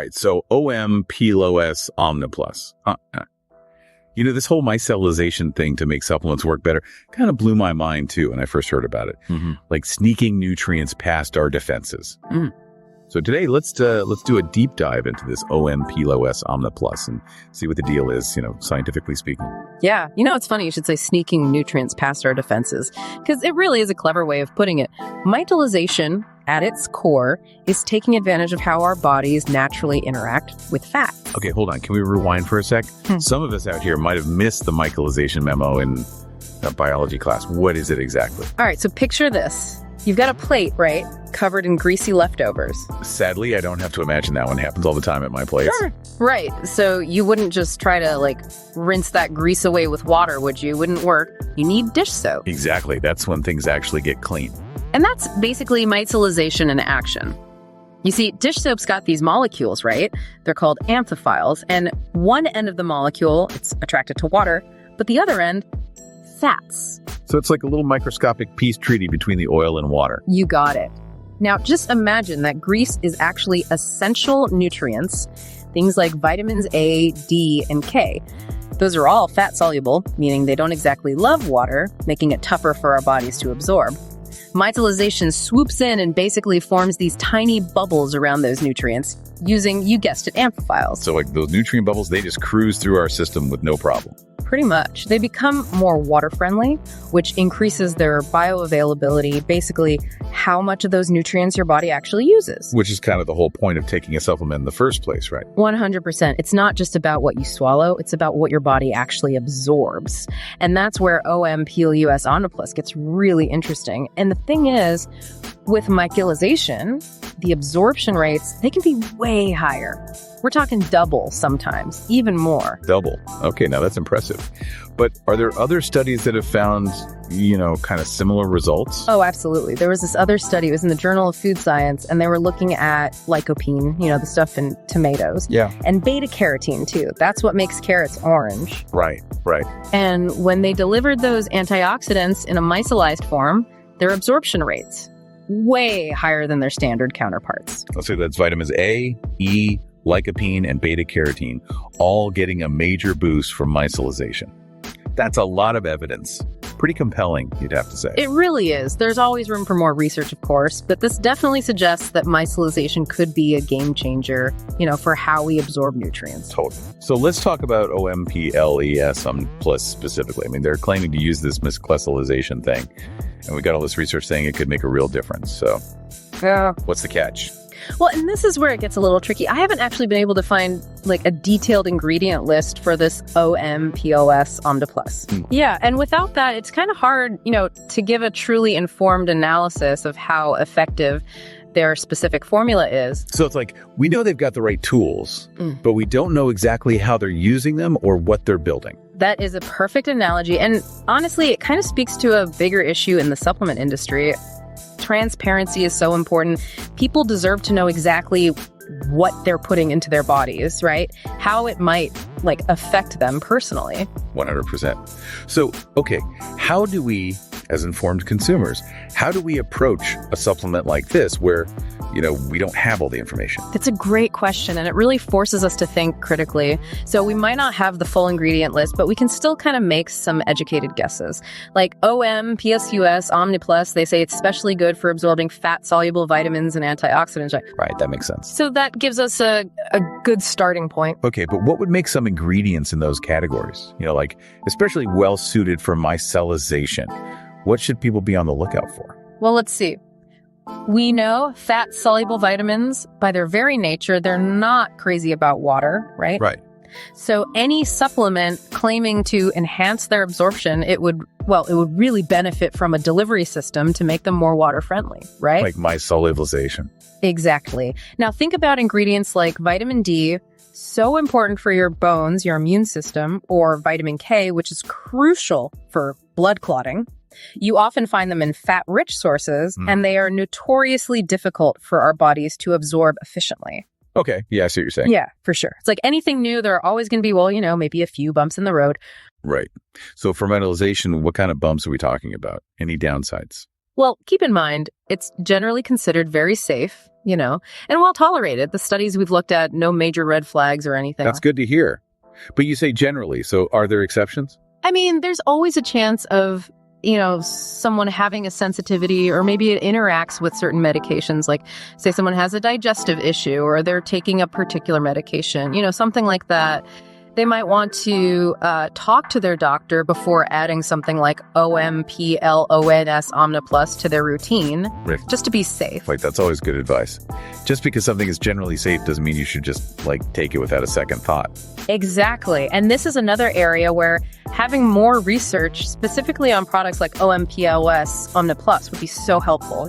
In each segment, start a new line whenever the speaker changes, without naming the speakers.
right. So OM PLUS Omniplus. This whole micellization thing to make supplements work better kind of blew my mind too when I first heard about it. Like sneaking nutrients past our defenses. So today, let's do a deep dive into this OM PLUS Omniplus and see what the deal is, scientifically speaking.
Yeah. It's funny you should say sneaking nutrients past our defenses, because it really is a clever way of putting it. Micellization, at its core, is taking advantage of how our bodies naturally interact with fat.
Okay, hold on. Can we rewind for a sec? Some of us out here might have missed the micellization memo in biology class. What is it exactly?
All right, so picture this. You've got a plate, right, covered in greasy leftovers.
Sadly, I don't have to imagine that one happens all the time at my place.
Sure. Right. So you wouldn't just try to, rinse that grease away with water, would you? It wouldn't work. You need dish soap.
Exactly. That's when things actually get clean.
And that's basically micellization in action. You see, dish soap's got these molecules, right? They're called amphiphiles. And one end of the molecule, it's attracted to water, but the other end, fats.
So it's like a little microscopic peace treaty between the oil and water.
You got it. Now, just imagine that grease is actually essential nutrients, things like vitamins A, D, and K. Those are all fat-soluble, meaning they don't exactly love water, making it tougher for our bodies to absorb. Micellization swoops in and basically forms these tiny bubbles around those nutrients using, you guessed it, amphiphiles.
So those nutrient bubbles, they just cruise through our system with no problem.
Pretty much. They become more water-friendly, which increases their bioavailability, basically how much of those nutrients your body actually uses.
Which is kind of the whole point of taking a supplement in the first place, right?
100%. It's not just about what you swallow, it's about what your body actually absorbs. And that's where OM PLUS Omniplus gets really interesting. And the thing is, with micellization, the absorption rates, they can be way higher. We're talking double sometimes, even more.
Double. Okay, now that's impressive. But are there other studies that have found, kind of similar results?
Oh, absolutely. There was this other study, it was in the Journal of Food Science, and they were looking at lycopene, the stuff in tomatoes.
Yeah.
And beta-carotene, too. That's what makes carrots orange.
Right.
And when they delivered those antioxidants in a micellized form, their absorption rates, way higher than their standard counterparts.
So that's vitamins A, E, lycopene, and beta-carotene, all getting a major boost from micellization. That's a lot of evidence. Pretty compelling, you'd have to say.
It really is. There's always room for more research, of course, but this definitely suggests that micellization could be a game changer, for how we absorb nutrients.
Totally. So let's talk about OM PLUS Omniplus specifically. I mean, they're claiming to use this micellization thing, and we got all this research saying it could make a real difference. So what's the catch?
Well, and this is where it gets a little tricky. I haven't actually been able to find a detailed ingredient list for this OM PLUS Omniplus. Yeah, and without that, it's kind of hard, to give a truly informed analysis of how effective their specific formula is.
So it's like, we know they've got the right tools, but we don't know exactly how they're using them or what they're building.
That is a perfect analogy. And honestly, it kind of speaks to a bigger issue in the supplement industry. Transparency is so important. People deserve to know exactly what they're putting into their bodies, right? How it might affect them personally.
100%. So, okay, how do we, as informed consumers, how do we approach a supplement like this where, we don't have all the information?
That's a great question, and it really forces us to think critically. So we might not have the full ingredient list, but we can still kind of make some educated guesses. Like OM PLUS Omniplus, they say it's especially good for absorbing fat-soluble vitamins and antioxidants.
Right, that makes sense.
So that gives us a good starting point.
Okay, but what would make some ingredients in those categories? Especially well-suited for micellization. What should people be on the lookout for?
Well, let's see. We know fat-soluble vitamins, by their very nature, they're not crazy about water, right?
Right.
So any supplement claiming to enhance their absorption, it would really benefit from a delivery system to make them more water-friendly, right?
Like micellization.
Exactly. Now think about ingredients like vitamin D, so important for your bones, your immune system, or vitamin K, which is crucial for blood clotting. You often find them in fat-rich sources, and they are notoriously difficult for our bodies to absorb efficiently.
Okay. Yeah, I see what you're saying.
Yeah, for sure. It's like anything new, there are always going to be, maybe a few bumps in the road.
Right. So for micellization, what kind of bumps are we talking about? Any downsides?
Well, keep in mind, it's generally considered very safe, and well tolerated. The studies we've looked at, no major red flags or anything.
That's good to hear. But you say generally, so are there exceptions?
I mean, there's always a chance of, someone having a sensitivity, or maybe it interacts with certain medications, like say someone has a digestive issue or they're taking a particular medication, something like that. They might want to talk to their doctor before adding something like OM PLUS Omniplus to their routine, just to be safe.
Wait, that's always good advice. Just because something is generally safe doesn't mean you should just take it without a second thought.
Exactly. And this is another area where having more research specifically on products like OM PLUS Omniplus would be so helpful,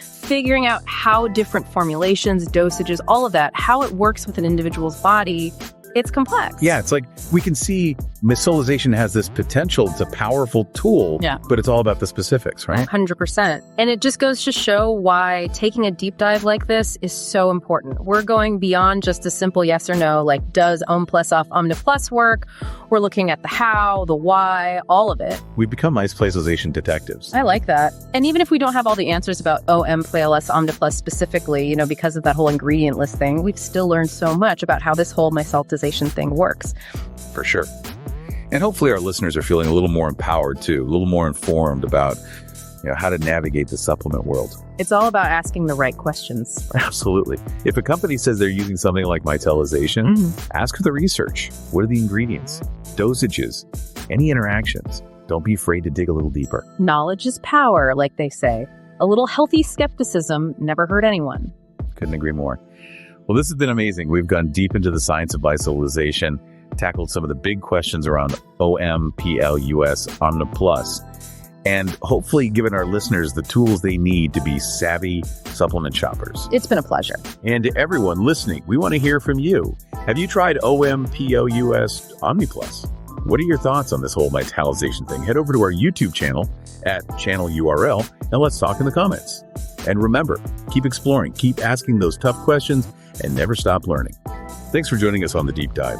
figuring out how different formulations, dosages, all of that, how it works with an individual's body. It's complex.
Yeah, it's like we can see micellization has this potential. It's a powerful tool, but it's all about the specifics, right?
100%. And it just goes to show why taking a deep dive like this is so important. We're going beyond just a simple yes or no, like does OM PLUS Omniplus work? We're looking at the how, the why, all of it.
We become micellization detectives.
I like that. And even if we don't have all the answers about OM PLUS Omniplus specifically, because of that whole ingredient list thing, we've still learned so much about how this whole micellization thing works.
For sure. And hopefully our listeners are feeling a little more empowered too, a little more informed about how to navigate the supplement world.
It's all about asking the right questions.
Absolutely. If a company says they're using something like micellization, ask for the research. What are the ingredients, dosages, any interactions? Don't be afraid to dig a little deeper.
Knowledge is power, like they say. A little healthy skepticism never hurt anyone.
Couldn't agree more. Well, this has been amazing. We've gone deep into the science of micellization, tackled some of the big questions around OM PLUS Omniplus, and hopefully given our listeners the tools they need to be savvy supplement shoppers.
It's been a pleasure.
And to everyone listening, we want to hear from you. Have you tried OM PLUS Omniplus? What are your thoughts on this whole micellization thing? Head over to our YouTube channel at channel URL and let's talk in the comments. And remember, keep exploring, keep asking those tough questions, and never stop learning. Thanks for joining us on The Deep Dive.